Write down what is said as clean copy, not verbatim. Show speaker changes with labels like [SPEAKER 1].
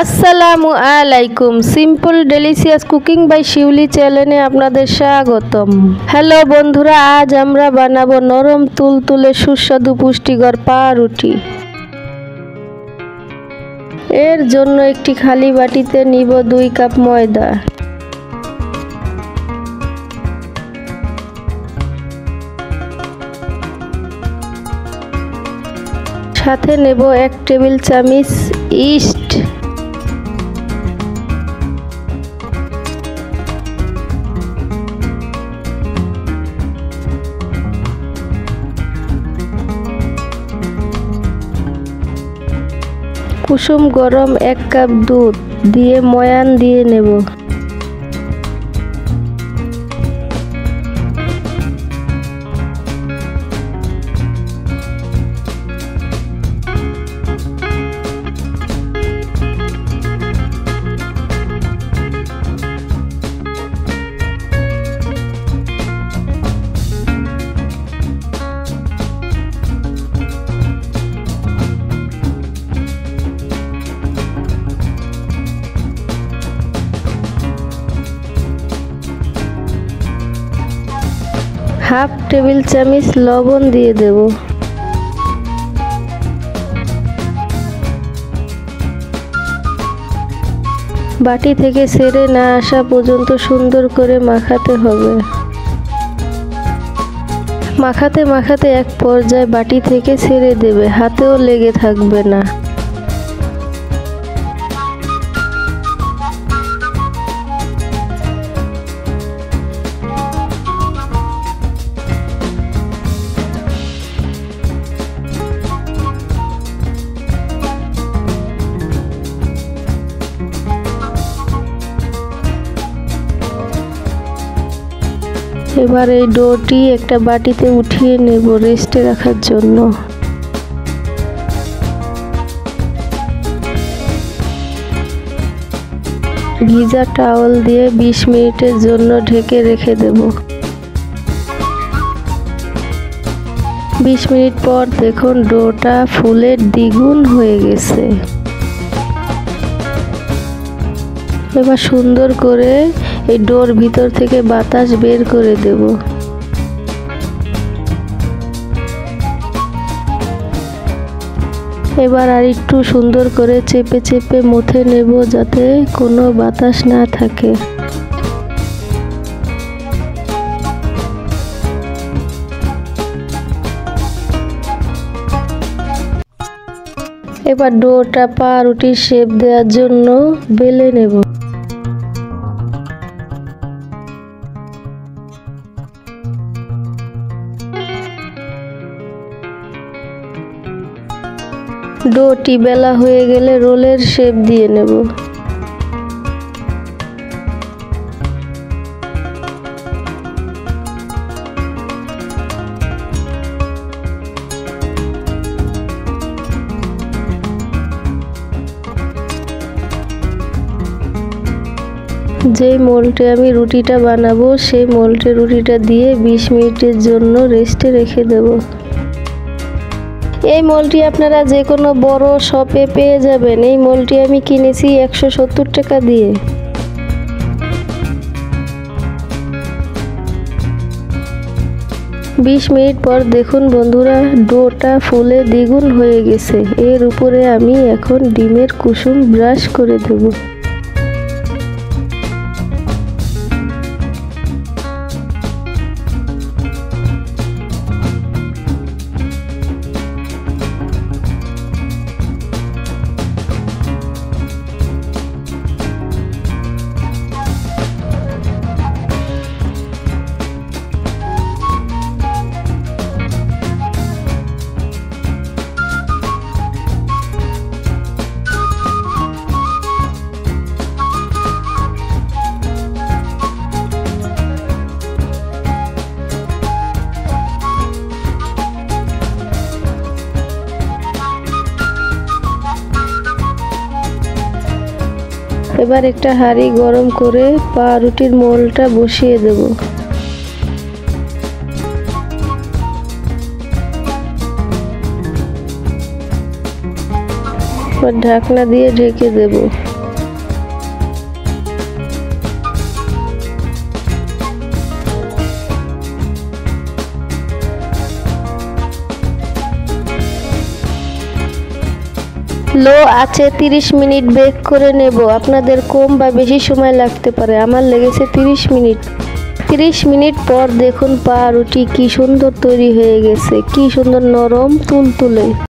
[SPEAKER 1] আসসালামু আলাইকুম। Simple delicious cooking by শিউলি চ্যানেলে আপনাদের স্বাগতম। হ্যালো বন্ধুরা, আজ আমরা বানাবো নরম তুলতুলে সুস্বাদু পুষ্টিকর পাউরুটি। এর জন্য একটি খালি বাটিতে নিব 2 কাপ ময়দা, সাথে নেব 1 টেবিল চামচ ইস্ট, কুসুম গরম 1 কাপ দুধ দিয়ে ময়ান দিয়ে নেব। হাফ টেবিল চামচ লবণ দিয়ে দেব। বাটি থেকে ছেড়ে না আসা পর্যন্ত সুন্দর করে মাখাতে হবে। মাখাতে মাখাতে এক পর্যায়ে বাটি থেকে ছেড়ে দেবে, হাতেও লেগে থাকবে না। এবার এই ডোটি একটা বাটিতে উঠিয়ে নেব রেস্টে রাখার জন্য। ভিজা টাওয়াল দিয়ে 20 মিনিটের জন্য ঢেকে রেখে দেব। 20 মিনিট পর দেখুন ডোটা ফুলে দ্বিগুণ হয়ে গেছে। এবার সুন্দর করে এই ডোর ভিতর থেকে বাতাস বের করে দেব। এবার আর একটু সুন্দর করে চেপে চেপে মুথে নেব যাতে কোনো বাতাস না থাকে। এবার ডোটা পাউরুটির শেপ দেওয়ার জন্য বেলে নেব। ডোটি বেলা হয়ে গেলে রোলের শেপ দিয়ে নেব। যেই মোল্ডে আমি রুটিটা বানাবো সেই মোল্ডে রুটিটা দিয়ে 20 মিনিটের জন্য রেস্টে রেখে দেব। এই মোলটি আপনারা যে কোনো বড় শপে পেয়ে যাবেন। এই মোলটি আমি কিনেছি 170 টাকা দিয়ে। বিশ মিনিট পর দেখুন বন্ধুরা ডোটা ফুলে দ্বিগুণ হয়ে গেছে। এর উপরে আমি এখন ডিমের কুসুম ব্রাশ করে দেব। এবার একটা হাঁড়ি গরম করে পাউরুটির মোলটা বসিয়ে দেব। ঢাকনা দিয়ে ঢেকে দেব। লো আছে 30 মিনিট বেক করে নেব। আপনাদের কম বা বেশি সময় লাগতে পারে, আমার লেগেছে 30 মিনিট। 30 মিনিট পর দেখুন পাউরুটি কি সুন্দর তৈরি হয়ে গেছে, কি সুন্দর নরম তুলতুলে।